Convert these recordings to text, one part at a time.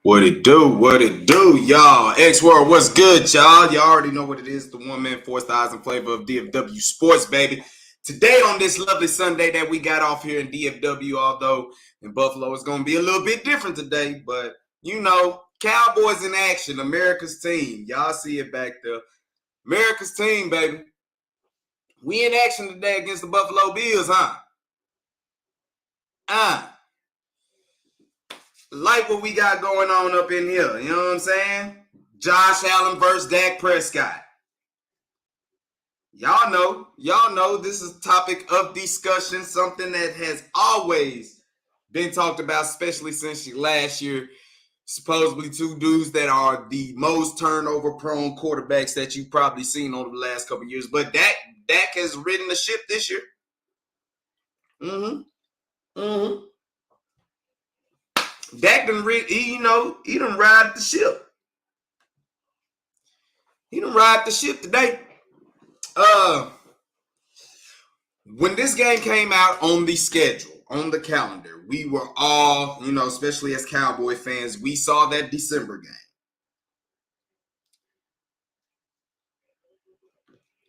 What it do? What it do, y'all? X World, what's good, y'all? Y'all already know what it is. The one man, 4,000 flavor of DFW sports, baby. Today on this lovely Sunday that we got off here in DFW, although in Buffalo it's gonna be a little bit different today, but Cowboys in action, America's team. Y'all see it back there. America's team, baby. We in action today against the Buffalo Bills, huh? Like what we got going on up in here. You know what I'm saying? Josh Allen versus Dak Prescott. Y'all know this is a topic of discussion, something that has always been talked about, especially since last year. Supposedly two dudes that are the most turnover prone quarterbacks that you've probably seen over the last couple of years. But Dak has ridden the ship this year. Dak he done ride the ship. He done ride the ship today. When this game came out on the schedule, on the calendar, we were all, especially as Cowboy fans, we saw that December game.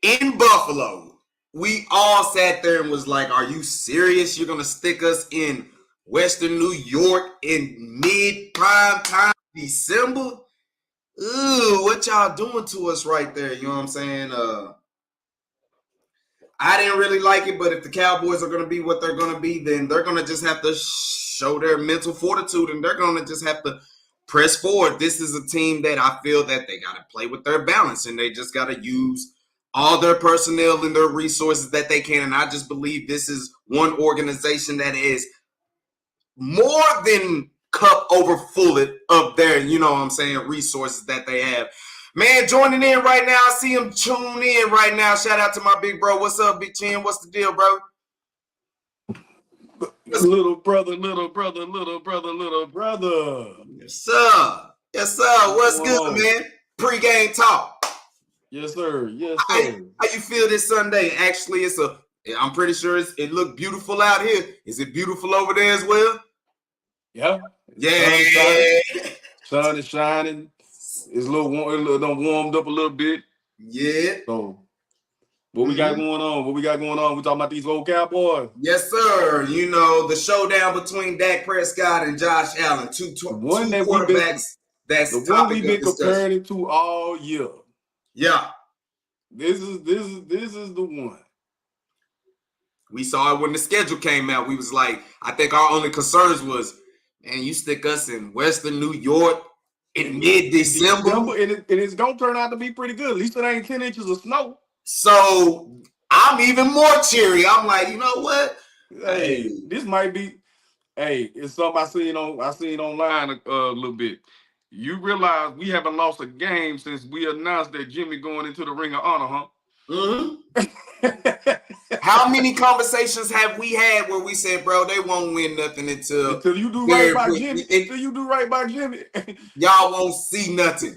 In Buffalo, we all sat there and was like, are you serious? You're going to stick us in Western New York in mid-prime time December? Ooh, what y'all doing to us right there? You know what I'm saying? I didn't really like it, but if the Cowboys are going to be what they're going to be, then they're going to just have to show their mental fortitude, and they're going to just have to press forward. This is a team that I feel that they got to play with their balance, and they just got to use all their personnel and their resources that they can. And I just believe this is one organization that is more than cup over full of their, resources that they have. Man, joining in right now. I see him tune in right now. Shout out to my big bro. What's up, Big Chin? What's the deal, bro? Little brother, little brother, little brother, little brother. Yes, sir. Yes, sir. What's good, man? Pre-game talk. Yes, sir. Yes, sir. How you feel this Sunday? Actually, I'm pretty sure it looked beautiful out here. Is it beautiful over there as well? Yeah. Yeah. Sun is shining. It's a little warm. It done warmed up a little bit. Yeah. So, what we got going on? We talking about these old Cowboys. Yes, sir. The showdown between Dak Prescott and Josh Allen, two quarterbacks. That's the one we've been comparing it to all year. Yeah. This is the one. We saw it when the schedule came out. We was like, I think our only concerns was, man, you stick us in Western New York in mid-December. And it's going to turn out to be pretty good. At least it ain't 10 inches of snow. So I'm even more cheery. I'm like, you know what? Hey, this might be. Hey, it's something I seen online a little bit. You realize we haven't lost a game since we announced that Jimmy going into the Ring of Honor, huh? How many conversations have we had where we said, bro, they won't win nothing until you do right by Jimmy. Until you do right by Jimmy. Y'all won't see nothing.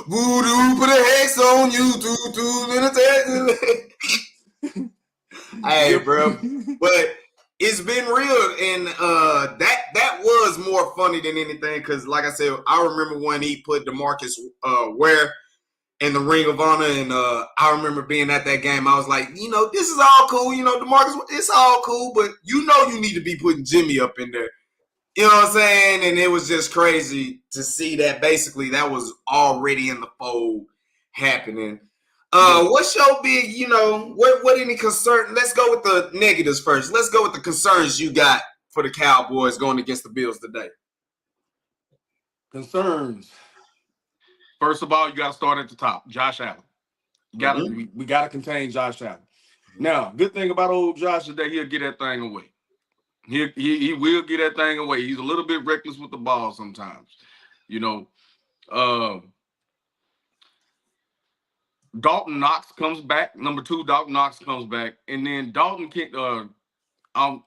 Voodoo put a hex on you, 2 minutes. Hey, bro, but it's been real, and that was more funny than anything because, like I said, I remember when he put DeMarcus Ware in the Ring of Honor, and I remember being at that game. I was like, this is all cool, DeMarcus, it's all cool, but you need to be putting Jimmy up in there. You know what I'm saying? And it was just crazy to see that basically that was already in the fold happening. What's your big, what any concern? Let's go with the negatives first. Let's go with the concerns you got for the Cowboys going against the Bills today. Concerns. First of all, you got to start at the top. Josh Allen. We got to contain Josh Allen. Now, good thing about old Josh is that he'll get that thing away. He will get that thing away. He's a little bit reckless with the ball sometimes. Dalton Knox comes back. Number 2, Dalton Knox comes back. And then Dalton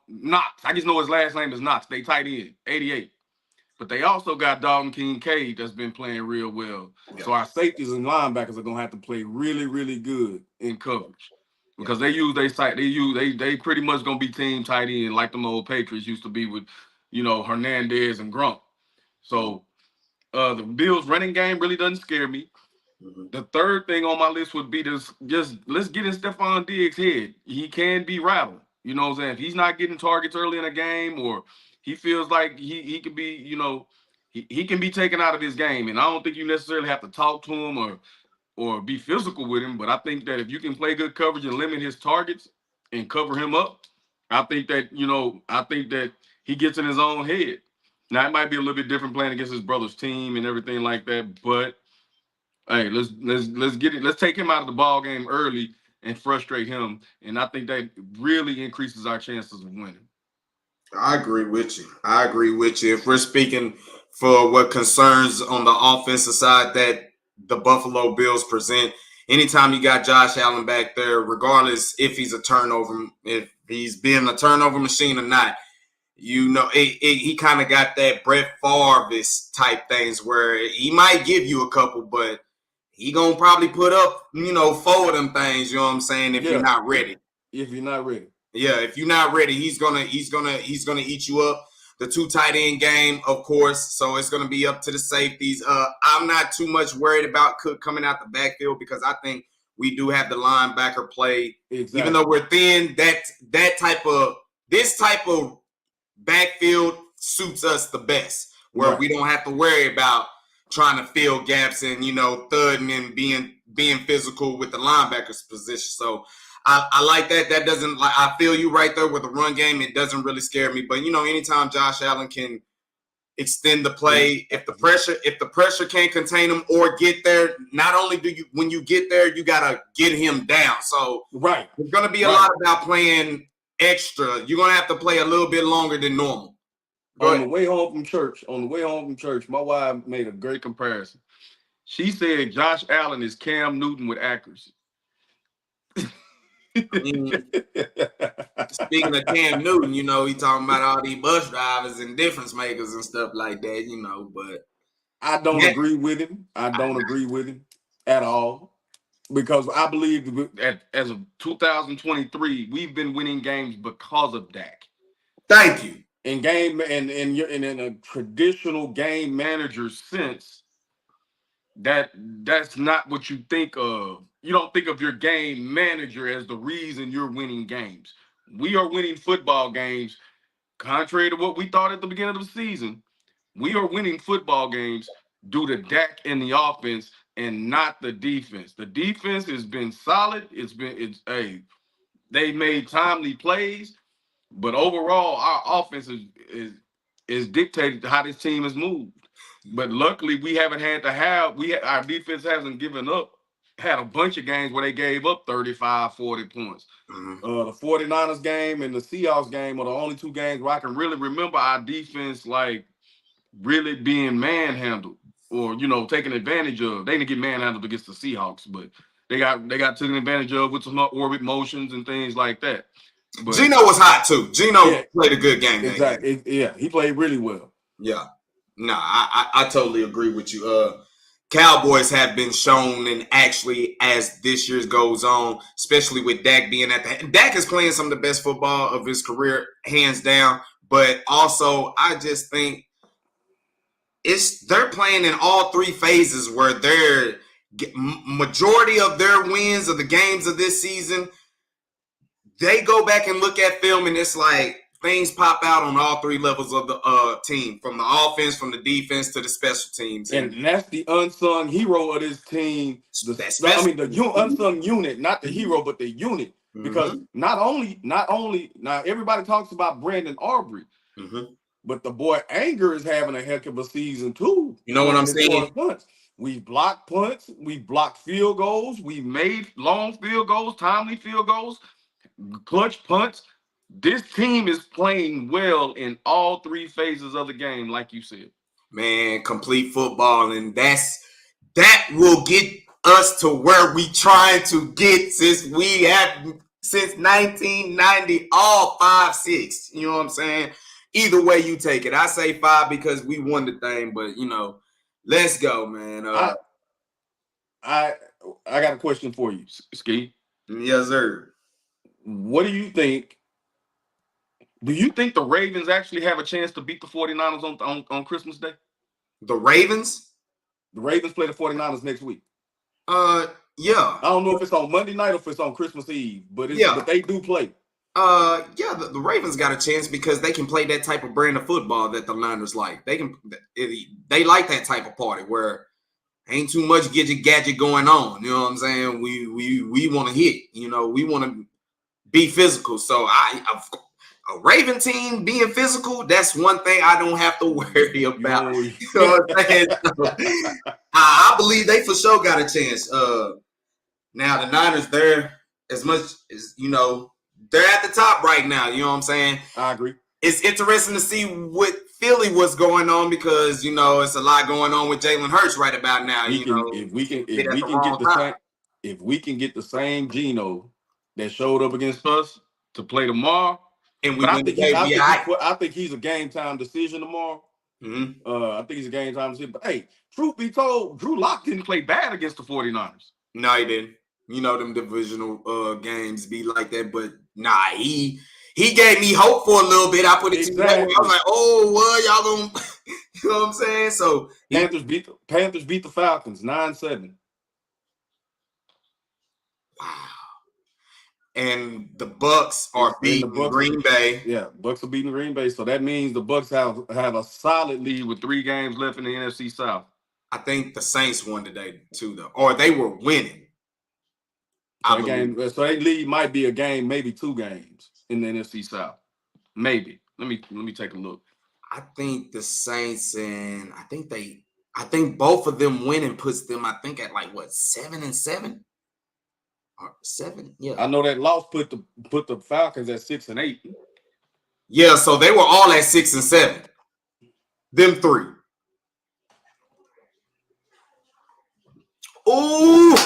Knox. I just know his last name is Knox. They tight end, 88. But they also got Dalton Kincaid that's been playing real well. Yeah. So our safeties and linebackers are gonna have to play really, really good in coverage. Because they use they pretty much gonna be team tight end like them old Patriots used to be with Hernandez and Gronk. So the Bills running game really doesn't scare me. The third thing on my list would be just let's get in Stephon Diggs' head. He can be rattled. You know what I'm saying? If he's not getting targets early in a game, or he feels like he could be, he can be taken out of his game. And I don't think you necessarily have to talk to him or be physical with him. But I think that if you can play good coverage and limit his targets and cover him up, I think that he gets in his own head. Now it might be a little bit different playing against his brother's team and everything like that, but hey, let's get it. Let's take him out of the ball game early and frustrate him, and I think that really increases our chances of winning. I agree with you. I agree with you. If we're speaking for what concerns on the offensive side that the Buffalo Bills present, anytime you got Josh Allen back there, regardless if he's if he's being a turnover machine or not, he kind of got that Brett Favre type things where he might give you a couple, but he gonna probably put up, four of them things. You know what I'm saying? If you're not ready. If you're not ready. Yeah, if you're not ready, he's gonna eat you up. The 2 tight end game, of course. So it's gonna be up to the safeties. I'm not too much worried about Cook coming out the backfield because I think we do have the linebacker play. Exactly. Even though we're thin, this type of backfield suits us the best, where we don't have to worry about trying to fill gaps and thudding and being physical with the linebackers position. So I like that. That doesn't I feel you right there with the run game. It doesn't really scare me. But anytime Josh Allen can extend the play, if the pressure can't contain him or get there, not only when you get there, you gotta get him down. So it's gonna be a lot about playing extra. You're gonna have to play a little bit longer than normal. On the way home from church, my wife made a great comparison. She said Josh Allen is Cam Newton with accuracy. Speaking of Cam Newton, he talking about all these bus drivers and difference makers and stuff like that, but I don't agree with him. I don't agree with him at all. Because I believe as of 2023, we've been winning games because of Dak. Thank you. In a traditional game manager sense, that's not what you think of. You don't think of your game manager as the reason you're winning games. We are winning football games, contrary to what we thought at the beginning of the season. We are winning football games due to Dak and the offense and not the defense. The defense has been solid. They made timely plays, but overall our offense is dictated to how this team has moved. But luckily we haven't had to our defense hasn't given up. Had a bunch of games where they gave up 35, 40 points. The 49ers game and the Seahawks game are the only 2 games where I can really remember our defense really being manhandled or taken advantage of. They didn't get manhandled against the Seahawks, but they got taken advantage of with some orbit motions and things like that. But Geno was hot too. Geno played a good game. Exactly. Yeah, he played really well. Yeah. No, I totally agree with you. Cowboys have been shown, and actually as this year goes on, especially with Dak being Dak is playing some of the best football of his career, hands down. But also, I just think they're playing in all 3 phases where they're majority of their wins of the games of this season. They go back and look at film, and it's like things pop out on all 3 levels of the team, from the offense, from the defense to the special teams. And that's the unsung hero of this team. The unsung unit, not the hero, but the unit. Because not only now everybody talks about Brandon Aubrey, but the boy Anger is having a heck of a season too. You know what I'm saying? We blocked punts, we blocked field goals, we made long field goals, timely field goals, clutch punts. This team is playing well in all 3 phases of the game, like you said. Man, complete football, and that will get us to where we trying to get since 1990, all 5, 6. You know what I'm saying? Either way you take it. I say 5 because we won the thing, but let's go, man. I got a question for you, Ski. Yes, sir. What do you think Do you think the Ravens actually have a chance to beat the 49ers on Christmas Day? The Ravens? The Ravens play the 49ers next week. Yeah. I don't know if it's on Monday night or if it's on Christmas Eve, but they do play. Yeah, the Ravens got a chance because they can play that type of brand of football that the Niners like. They like that type of party where ain't too much gadget going on. You know what I'm saying? We want to hit. You know, we want to be physical. So a Raven team being physical, that's one thing I don't have to worry about. You know what I'm saying? So, I believe they for sure got a chance. Now the Niners, they're as much as they're at the top right now. You know what I'm saying? I agree. It's interesting to see what Philly was going on because it's a lot going on with Jalen Hurts right about now. If we can get the same Geno that showed up against us to play tomorrow, and I think he's a game time decision tomorrow. Mm-hmm. I think he's a game time decision. But hey, truth be told, Drew Lock didn't play bad against the 49ers. No, he didn't. Them divisional games be like that, but nah, he gave me hope for a little bit. I put it exactly. I was like, oh, what y'all gonna you know what I'm saying? So Panthers beat the Falcons 9-7. Wow. And the Bucks are beating Green Bay. Yeah, Bucks are beating Green Bay. So that means the Bucks have a solid lead with 3 games left in the NFC South. I think the Saints won today too, though, or they were winning. So that lead might be a game, maybe 2 games in the NFC South. Maybe. Let me take a look. I think the Saints and I think both of them winning puts them, I think, at like what, 7-7? Or 7? Yeah. I know that loss put the Falcons at 6-8. Yeah, so they were all at 6-7. Them 3. Ooh.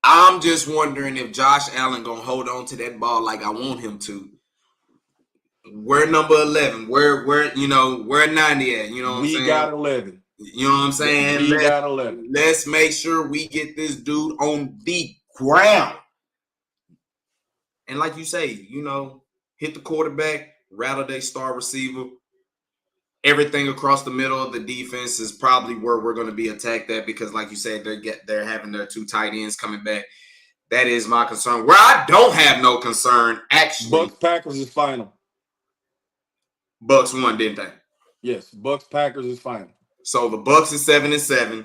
I'm just wondering if Josh Allen gonna hold on to that ball like I want him to. We're number 11. We're 90 at. You know what I'm saying? We got 11. You know what I'm saying? We got 11. Let's make sure we get this dude on the ground. And like you say, hit the quarterback, rattle their star receiver. Everything across the middle of the defense is probably where we're going to be attacked at because, like you said, they're having their 2 tight ends coming back. That is my concern. Where I don't have no concern, actually. Bucks Packers is final. Bucks won, didn't they? Yes, Bucks Packers is final. So the Bucks is 7-7.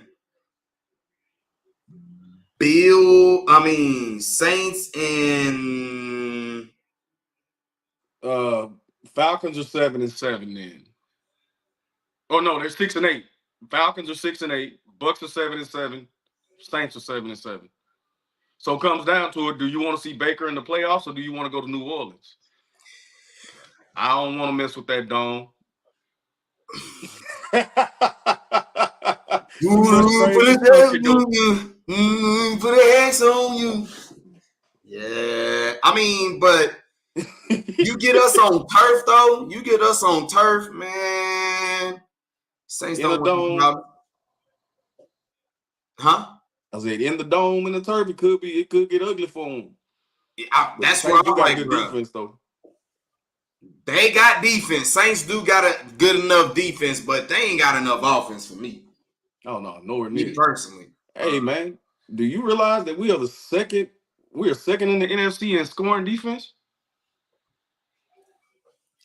Saints and Falcons are 7-7 then. Oh no, they're 6-8. Falcons are 6-8. Bucks are 7-7. Saints are 7-7. So it comes down to it. Do you want to see Baker in the playoffs or do you want to go to New Orleans? I don't want to mess with that dome. Put an X on you. Yeah. But you get us on turf, though. You get us on turf, man. Saints in the dome. Huh? I said in the dome in the turf, it could get ugly for them. Yeah, that's what I'm like, good defense, though. They got defense. Saints do got a good enough defense, but they ain't got enough offense for me. Oh no, nowhere near. Me personally. Hey man, do you realize that we are second in the NFC in scoring defense?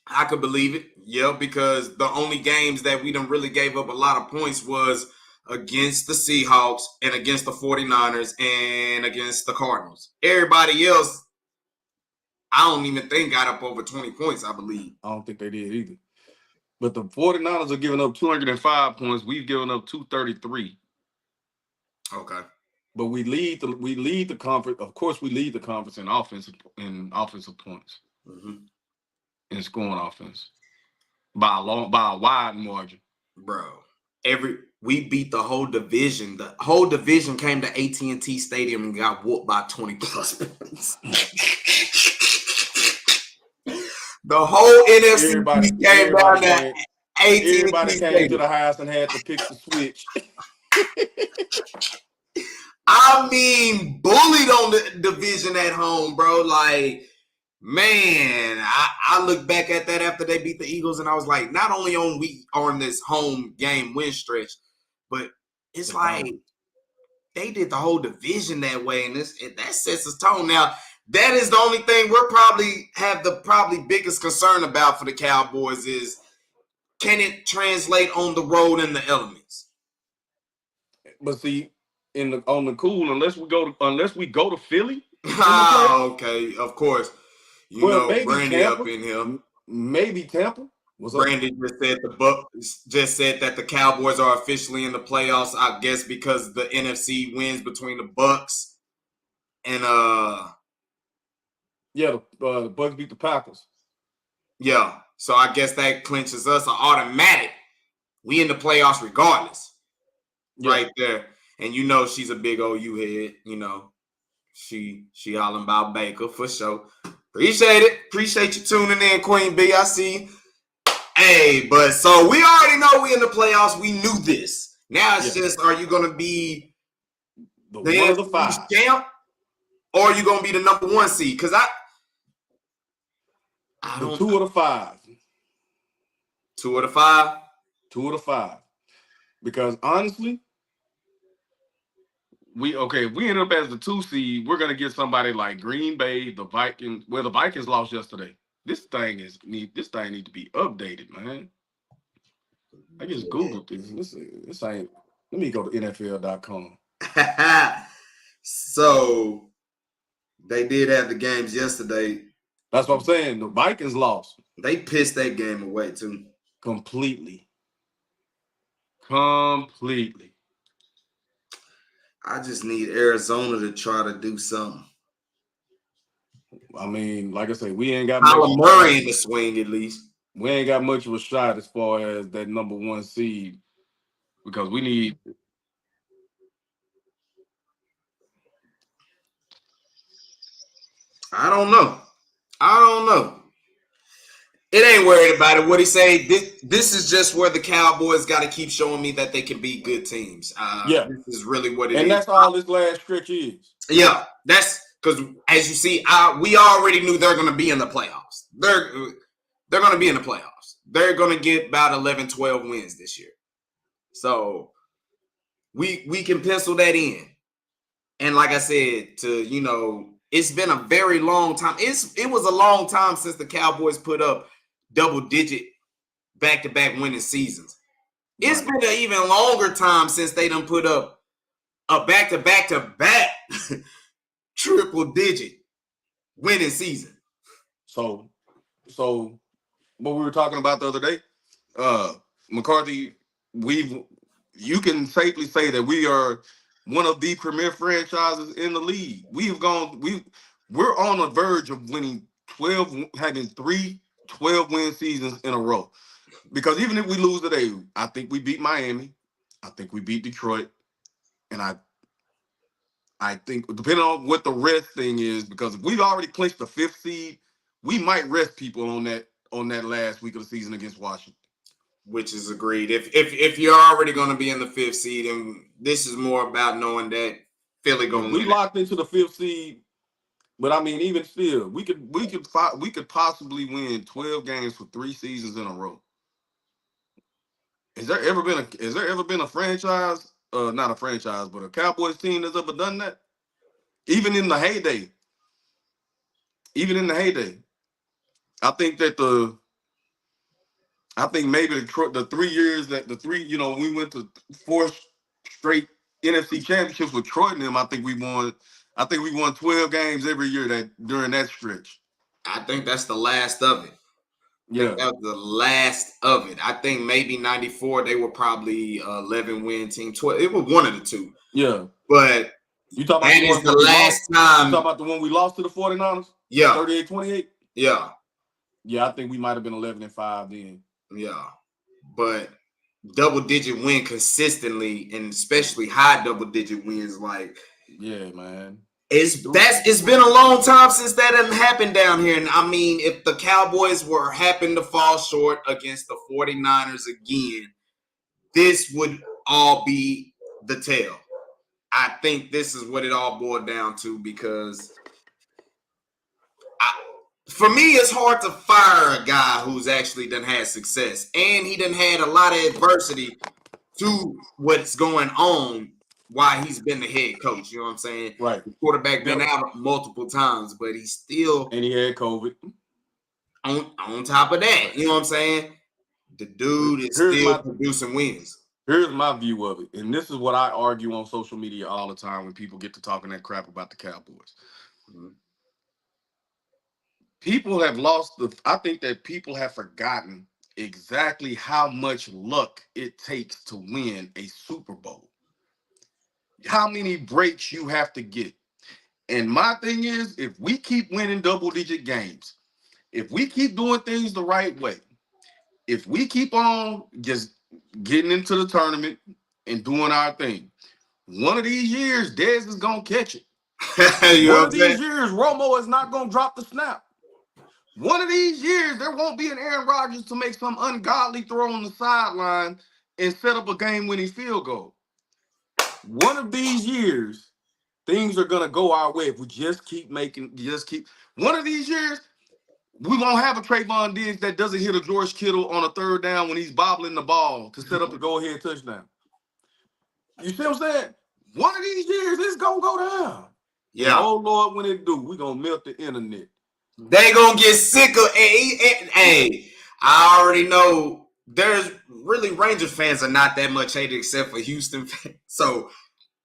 I could believe it. Yeah, because the only games that we done really gave up a lot of points was against the Seahawks and against the 49ers and against the Cardinals. Everybody else, I don't even think got up over 20 points, I believe. I don't think they did either. But the 49ers are giving up 205 points. We've given up 233. Okay. But we lead the conference. Of course, we lead the conference in offensive points. Mm-hmm. In scoring offense. By a wide margin. Bro. We beat the whole division. The whole division came to AT&T Stadium and got whooped by 20 plus points. The whole NFC came down there. Everybody came to the house and had to pick the switch. Bullied on the division at home, bro. Like, Man, I look back at that after they beat the Eagles, and I was like, not only on we on this home game win stretch, but it's like they did the whole division that way, and that sets a tone. Now, that is the only thing we're probably have the biggest concern about for the Cowboys is can it translate on the road in the elements? But see, on the cool, unless we go to Philly. Okay, of course. Maybe Brandy Tampa, up in here. Maybe Tampa. Brandy just said that the Cowboys are officially in the playoffs. I guess because the NFC wins between the Bucks and the Bucks beat the Packers. Yeah, so I guess that clinches us an automatic. We in the playoffs regardless, right there. And she's a big OU head. She hollering about Baker for sure. Appreciate it. Appreciate you tuning in, Queen B. I see. Hey, but so we already know we in the playoffs. We knew this. Now it's just, are you going to be the one of the five champ, or are you going to be the number one seed? Because I don't. 2 of the 5. 2 of the 5. 2 of the 5. Because honestly, if we end up as the 2 seed, we're gonna get somebody like Green Bay, the Vikings. Well, the Vikings lost yesterday. This thing need to be updated, man. I just Googled this. This ain't. Let me go to NFL.com. So they did have the games yesterday. That's what I'm saying. The Vikings lost. They pissed that game away too. Completely. I just need Arizona to try to do something. I mean, like I say, we ain't got Kyler Murray in the swing at least. We ain't got much of a shot as far as that number 1 seed because we need. I don't know. It ain't worried about it. What he say? This is just where the Cowboys got to keep showing me that they can beat good teams. This is really what it is. And that's all this last stretch is. Yeah, that's because as you see, we already knew they're going to be in the playoffs. They're going to be in the playoffs. They're going to get about 11, 12 wins this year. So we can pencil that in. And like I said, it's been a very long time. It was a long time since the Cowboys put up double-digit back-to-back winning seasons. It's been an even longer time since they done put up a back-to-back-to-back triple-digit winning season. So what we were talking about the other day, McCarthy, you can safely say that we are one of the premier franchises in the league. We're on the verge of winning having 3 12-win seasons in a row. Because even if we lose today, I think we beat Miami. I think we beat Detroit. And I think, depending on what the rest thing is, because if we've already clinched the 5th seed, we might rest people on that last week of the season against Washington. Which is agreed. If you're already going to be in the 5th seed, and this is more about knowing that Philly going to win. We locked into the 5th seed, but I mean, even still, we could possibly win 12 games for 3 seasons in a row. Has there ever been a franchise, not a franchise, but a Cowboys team that's ever done that? Even in the heyday. I think maybe the 3 years we went to 4 straight NFC championships with Troy and them. I think we won 12 games every year during that stretch. I think that's the last of it. Yeah, that was the last of it. I think maybe 94 they were probably 11-win team. 12. It was one of the two. Yeah, but you talking about that is the last time. You talking about the one we lost to the 49ers? Yeah, 38-28. Yeah. I think we might have been 11-5 then. Yeah, but double-digit win consistently, and especially high double-digit wins, yeah, man. It's been a long time since that didn't happen down here. And I mean, if the Cowboys happen to fall short against the 49ers again, this would all be the tale. I think this is what it all boiled down to, because for me, it's hard to fire a guy who's actually done had success, and he done had a lot of adversity to what's going on while he's been the head coach. You know what I'm saying? Right. The quarterback been Yep. out multiple times, but he's still And he had COVID. on top of that. You know what I'm saying? The dude is still producing wins. Here's my view of it, and this is what I argue on social media all the time when people get to talking that crap about the Cowboys. Mm-hmm. People have I think that people have forgotten exactly how much luck it takes to win a Super Bowl. How many breaks you have to get. And my thing is, if we keep winning double-digit games, if we keep doing things the right way, if we keep on just getting into the tournament and doing our thing, one of these years, Dez is going to catch it. One of these years, Romo is not going to drop the snap. One of these years, there won't be an Aaron Rodgers to make some ungodly throw on the sideline and set up a game-winning field goal. One of these years, things are going to go our way if we just keep. One of these years, we won't have a Trayvon Diggs that doesn't hit a George Kittle on a third down when he's bobbling the ball to set up the go-ahead touchdown. You see what I'm saying? One of these years, it's going to go down. Yeah. And, oh, Lord, when it do, we're going to melt the internet. They going to get sick of it. Hey, I already know there's really Rangers fans are not that much hated except for Houston fans. So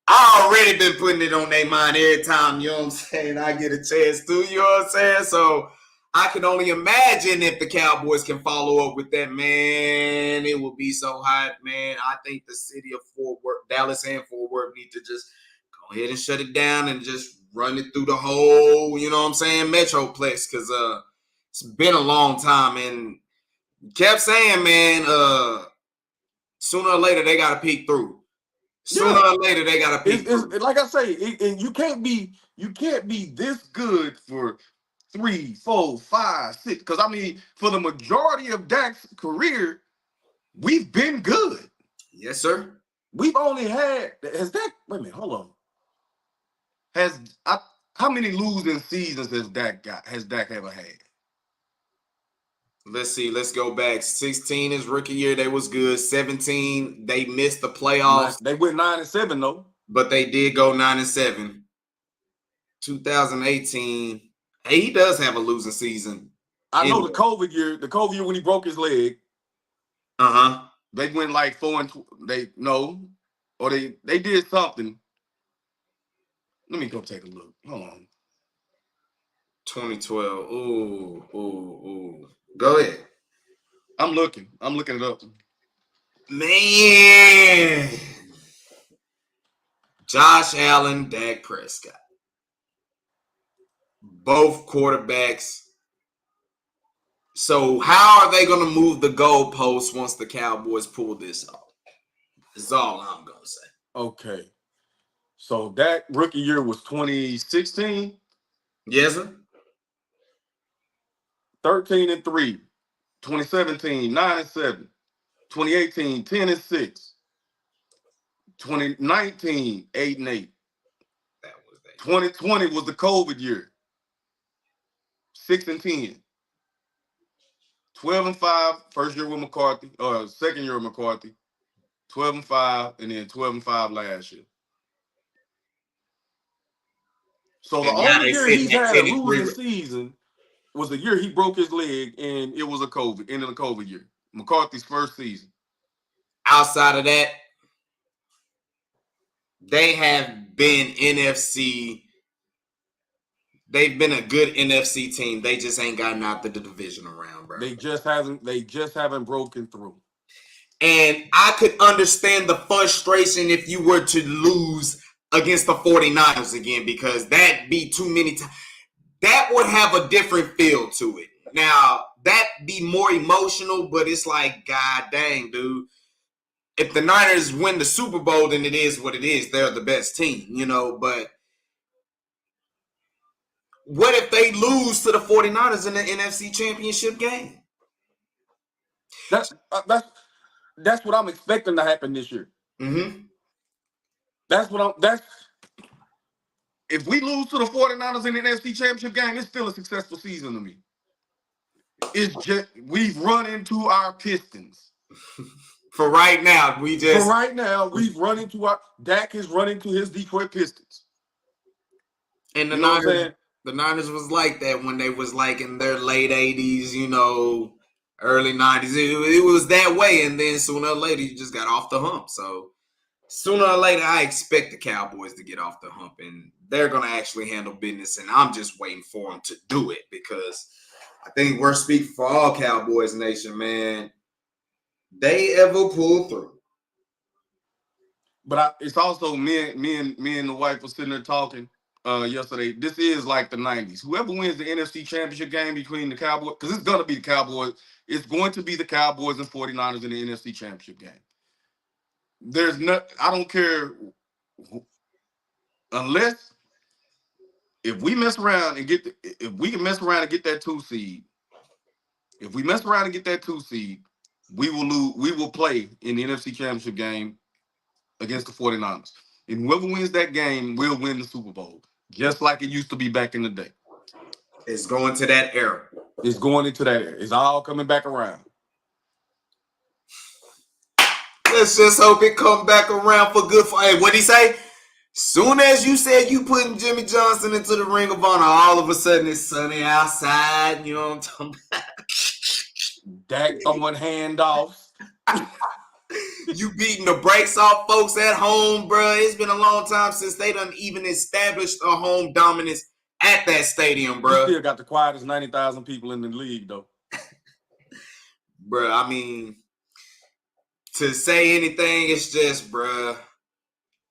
I already been putting it on their mind every time, you know what I'm saying, I get a chance to, you know what I'm saying? So I can only imagine if the Cowboys can follow up with that, man, it will be so hot, man. I think the city of Fort Worth, Dallas and Fort Worth need to just go ahead and shut it down and just run it through the whole, you know what I'm saying, Metroplex, because it's been a long time, and kept saying, man, sooner or later they got to peek through. Sooner or later, they gotta peak. Like I say, and you can't be this good for 3, 4, 5, 6. Because I mean, for the majority of Dak's career, we've been good. Yes, sir. We've only had wait a minute, hold on. How many losing seasons has Dak ever had? Let's see. Let's go back. 16 is rookie year. They was good. 17, they missed the playoffs. They went 9-7 though. But they did go 9-7. 2018, hey, he does have a losing season. I know the COVID year when he broke his leg. They went like 4-2. They did something. Let me go take a look. Hold on. 2012. Ooh. Go ahead. I'm looking it up. Man. Josh Allen, Dak Prescott. Both quarterbacks. So how are they going to move the goalposts once the Cowboys pull this off? That's all I'm going to say. Okay. So that rookie year was 2016? Yes, sir. 13-3. 2017, 9-7. 2018, 10-6. 2019, 8-8. That was that. 2020 was the COVID year. 6-10. 12-5, first year with McCarthy, second year with McCarthy. 12-5, and then 12-5 last year. So the only year he's had a losing season was the year he broke his leg, and it was end of the COVID year. McCarthy's first season. Outside of that, they have been NFC. They've been a good NFC team. They just ain't gotten out the divisional round, bro. They just haven't broken through. And I could understand the frustration if you were to lose against the 49ers again, because that'd be too many times. That would have a different feel to it. Now, that'd be more emotional, but it's like, God dang, dude. If the Niners win the Super Bowl, then it is what it is. They're the best team, you know, but what if they lose to the 49ers in the NFC Championship game? That's what I'm expecting to happen this year. Mm-hmm. If we lose to the 49ers in the NFC Championship game, it's still a successful season to me. It's just we've run into our Pistons. For right now, we've run into our Dak is running to his Detroit Pistons. And the Niners was like that when they was like in their late 80s, early 90s. It was that way, and then sooner or later you just got off the hump. So sooner or later, I expect the Cowboys to get off the hump, and they're going to actually handle business, and I'm just waiting for them to do it because I think we're speaking for all Cowboys Nation, man. They ever pull through. But it's also me and the wife were sitting there talking yesterday. This is like the 90s. Whoever wins the NFC Championship game between the Cowboys, because it's going to be the Cowboys. It's going to be the Cowboys and 49ers in the NFC Championship game. I don't care unless if we mess around and get that 2 seed. If we mess around and get that 2 seed, we will lose. We will play in the NFC Championship game against the 49ers. And whoever wins that game will win the Super Bowl, just like it used to be back in the day. It's going to that era. It's going into that era. It's all coming back around. Let's just hope it come back around for good. Hey, what'd he say? Soon as you said you putting Jimmy Johnson into the Ring of Honor, all of a sudden it's sunny outside. You know what I'm talking about? Dak throwing handoffs. You beating the brakes off folks at home, bro. It's been a long time since they done even established a home dominance at that stadium, bro. You still got the quietest 90,000 people in the league, though. Bro, I mean, to say anything, it's just, bro,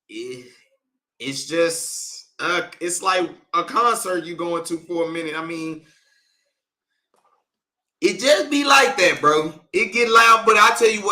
it's just, it's like a concert you going to for a minute. I mean, it just be like that, bro. It get loud, but I tell you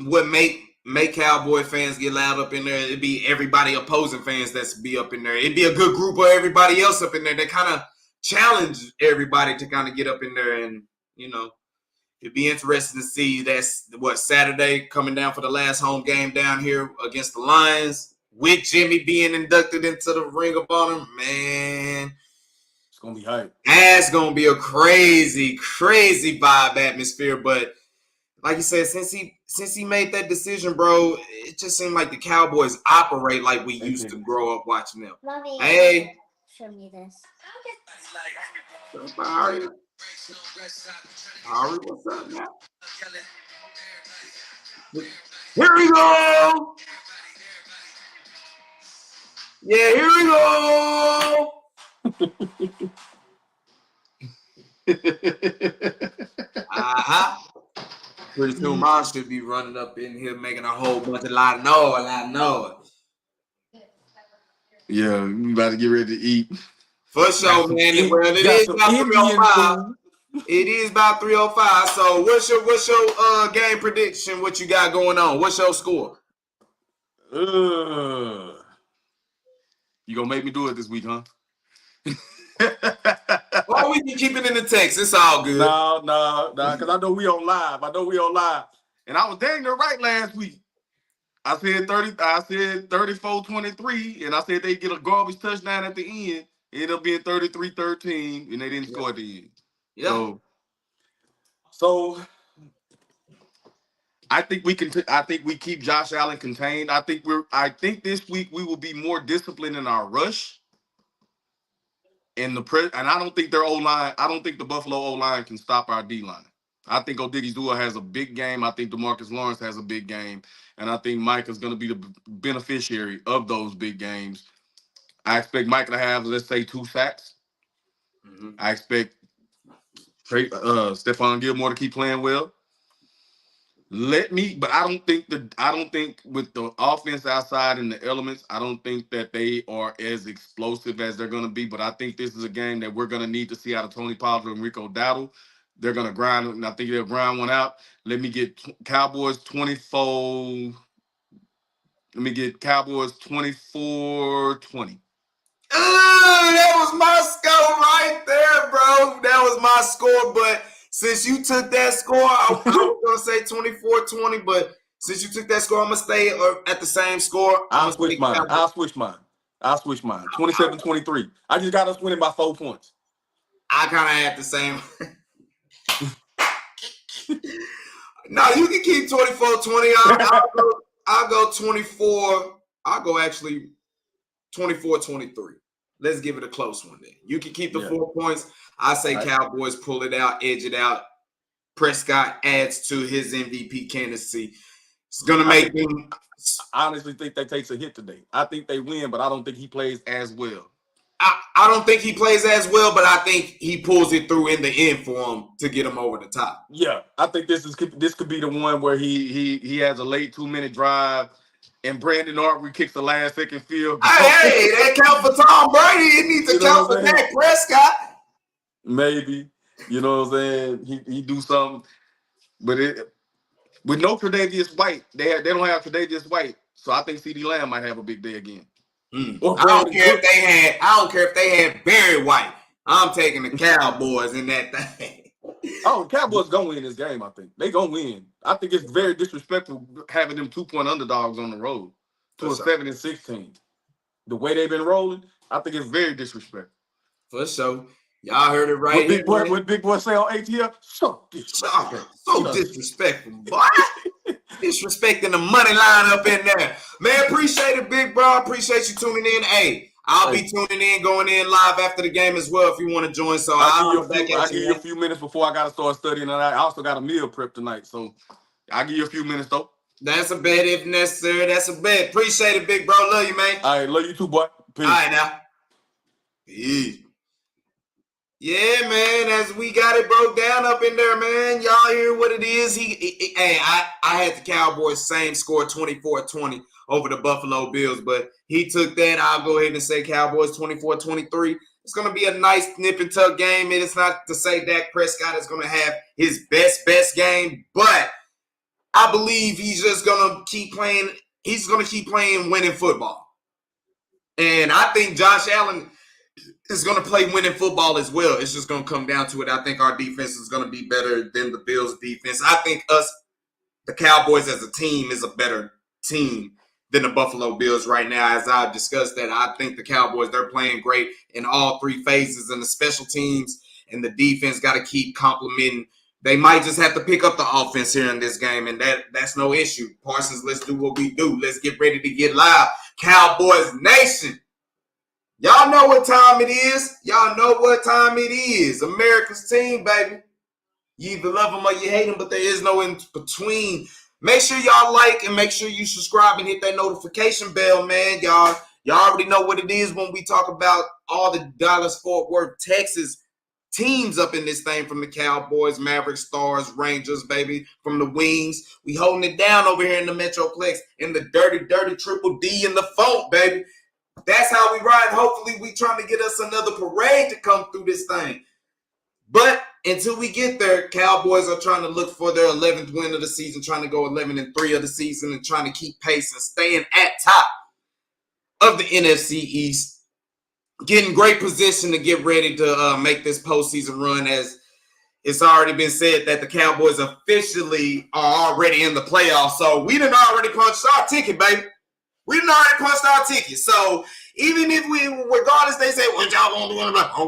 what make Cowboy fans get loud up in there. It'd be everybody opposing fans that's be up in there. It'd be a good group of everybody else up in there. They kind of challenge everybody to kind of get up in there, and it'd be interesting to see. That's what Saturday coming down for the last home game down here against the Lions with Jimmy being inducted into the Ring of Honor, man. Gonna be hype. That's gonna be a crazy, crazy vibe atmosphere. But like you said, since he made that decision, bro, it just seemed like the Cowboys operate like we used to grow up watching them. Mommy, hey, show me this. Ari, what's up now? Here we go. Yeah, here we go. Pretty soon, Mom should be running up in here making a whole bunch of lot of noise. Yeah, we about to get ready to eat. For sure, man. Well, it is about 3:05. It is about 3:05. So, what's your game prediction? What you got going on? What's your score? You gonna make me do it this week, huh? Well, we can keep it in the text. It's all good. No, because I know we on live. And I was dang near right last week. I said 34-23, and I said they get a garbage touchdown at the end. It ended up being 33-13, and they didn't score at the end. Yeah. So I think we can. I think we keep Josh Allen contained. I think this week we will be more disciplined in our rush. And I don't think their O-line. I don't think the Buffalo O-line can stop our D-line. I think Odighizuwa has a big game. I think DeMarcus Lawrence has a big game, and I think Micah is going to be the beneficiary of those big games. I expect Micah to have, let's say, 2 sacks. Mm-hmm. I expect Stephon Gilmore to keep playing well. But I don't think with the offense outside and the elements, I don't think that they are as explosive as they're going to be. But I think this is a game that we're going to need to see out of Tony Pollard and Rico Dowdle. They're going to grind, and I think they'll grind one out. Let me get Cowboys 24. Let me get Cowboys 24-20. That was my score right there, bro. That was my score, but since you took that score, I was going to say 24-20, but since you took that score, I'm going to stay at the same score. I'll switch mine. 27-23. I just got us winning by 4 points. I kind of had the same. No, you can keep 24-20. I'll go 24. I'll go actually 24-23. Let's give it a close one then. You can keep the 4 points. I say Cowboys pull it out, edge it out. Prescott adds to his MVP candidacy. It's going to make them. I honestly think that takes a hit today. I think they win, but I don't think he plays as well. I don't think he plays as well, but I think he pulls it through in the end for him to get him over the top. Yeah, I think this could be the one where he has a late 2-minute drive, and Brandon Aubrey kicks the last second field goal. Hey, that count for Tom Brady. It needs to count for Dak Prescott. Maybe, you know what I'm saying? He do something, but with no Tre'Davious White, they don't have Tre'Davious White, so I think CeeDee Lamb might have a big day again. I don't care if they had Barry White. I'm taking the Cowboys in that thing. Oh, Cowboys gonna win this game. I think they gonna win. I think it's very disrespectful having them 2-point underdogs on the road to a 7-16. The way they've been rolling, I think it's very disrespectful. For sure. Y'all heard it right here. What Big Boy say on ATL? So disrespectful, boy. Disrespecting the money line up in there. Man, appreciate it, big bro. Appreciate you tuning in. Hey, I'll be tuning in, going in live after the game as well if you want to join. So I'll give you a few minutes before I got to start studying. And I also got a meal prep tonight. So I'll give you a few minutes, though. That's a bet if necessary. That's a bet. Appreciate it, big bro. Love you, man. All right, love you too, boy. Peace. All right, now. Peace. Yeah, man, as we got it broke down up in there, man. Y'all hear what it is? I had the Cowboys same score, 24-20 over the Buffalo Bills, but he took that. I'll go ahead and say Cowboys 24-23. It's going to be a nice nip and tuck game. It is not to say Dak Prescott is going to have his best game, but I believe he's just going to keep playing. He's going to keep playing winning football. And I think Josh Allen is going to play winning football as well. It's just going to come down to it. I think our defense is going to be better than the Bills' defense. I think the Cowboys as a team, is a better team than the Buffalo Bills right now. As I've discussed that, I think the Cowboys, they're playing great in all three phases, and the special teams and the defense got to keep complimenting. They might just have to pick up the offense here in this game, and that's no issue. Parsons, let's do what we do. Let's get ready to get live. Cowboys Nation. Y'all know what time it is. Y'all know what time it is. America's team, baby. You either love them or you hate them, but there is no in between. Make sure y'all like and make sure you subscribe and hit that notification bell, man. Y'all already know what it is when we talk about all the Dallas-Fort Worth, Texas teams up in this thing, from the Cowboys, Mavericks, Stars, Rangers, baby, from the Wings. We holding it down over here in the Metroplex, in the dirty Triple D in the funk, baby. That's how we ride. Hopefully we trying to get us another parade to come through this thing. But until we get there, Cowboys are trying to look for their 11th win of the season, trying to go 11-3 of the season and trying to keep pace and staying at top of the NFC East. Getting great position to get ready to make this postseason run, as it's already been said that the Cowboys officially are already in the playoffs. So we done already punched our ticket, baby. We done already punched our ticket. So even if regardless, they say, what y'all gonna do?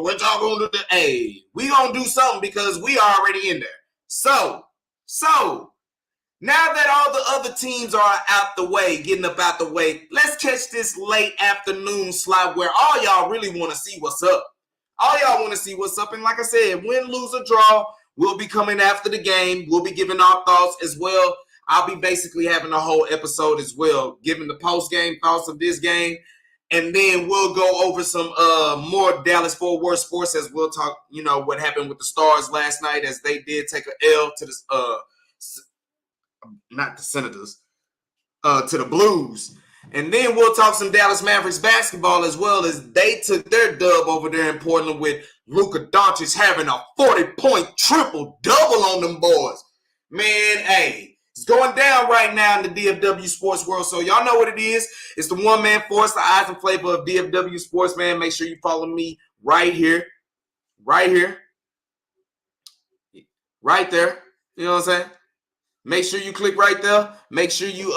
What y'all gonna do? Hey, we gonna do something because we are already in there. So now that all the other teams are out the way, getting up out the way, let's catch this late afternoon slot where all y'all really want to see what's up. All y'all want to see what's up. And like I said, win, lose, or draw, we'll be coming after the game. We'll be giving our thoughts as well. I'll be basically having a whole episode as well, giving the post-game thoughts of this game. And then we'll go over some more Dallas-Fort Worth sports, as we'll talk, what happened with the Stars last night, as they did take an L to the not the Senators, to the Blues. And then we'll talk some Dallas Mavericks basketball, as well, as they took their dub over there in Portland with Luka Doncic having a 40-point triple-double on them boys. Man, hey, it's going down right now in the DFW sports world. So y'all know what it is. It's the one-man force, the eyes and flavor of DFW sports, man. Make sure you follow me right here. Right here. Right there. You know what I'm saying? Make sure you click right there. Make sure you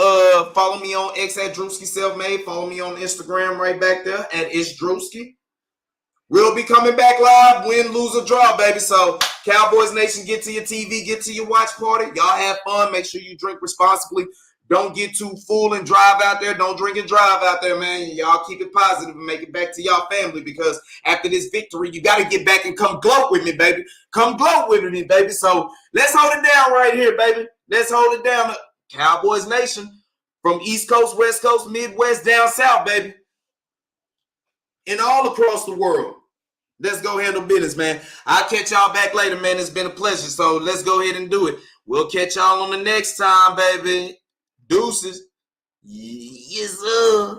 follow me on X at Drewski Selfmade. Follow me on Instagram right back there at It's Drewski. We'll be coming back live, win, lose, or draw, baby. So, Cowboys Nation, get to your TV, get to your watch party. Y'all have fun. Make sure you drink responsibly. Don't get too full and drive out there. Don't drink and drive out there, man. Y'all keep it positive and make it back to y'all family, because after this victory, you got to get back and come gloat with me, baby. Come gloat with me, baby. So let's hold it down right here, baby. Let's hold it down. Cowboys Nation, from East Coast, West Coast, Midwest, down South, baby. And all across the world. Let's go handle business, man. I'll catch y'all back later, man. It's been a pleasure. So let's go ahead and do it. We'll catch y'all on the next time, baby. Deuces. Yes, sir.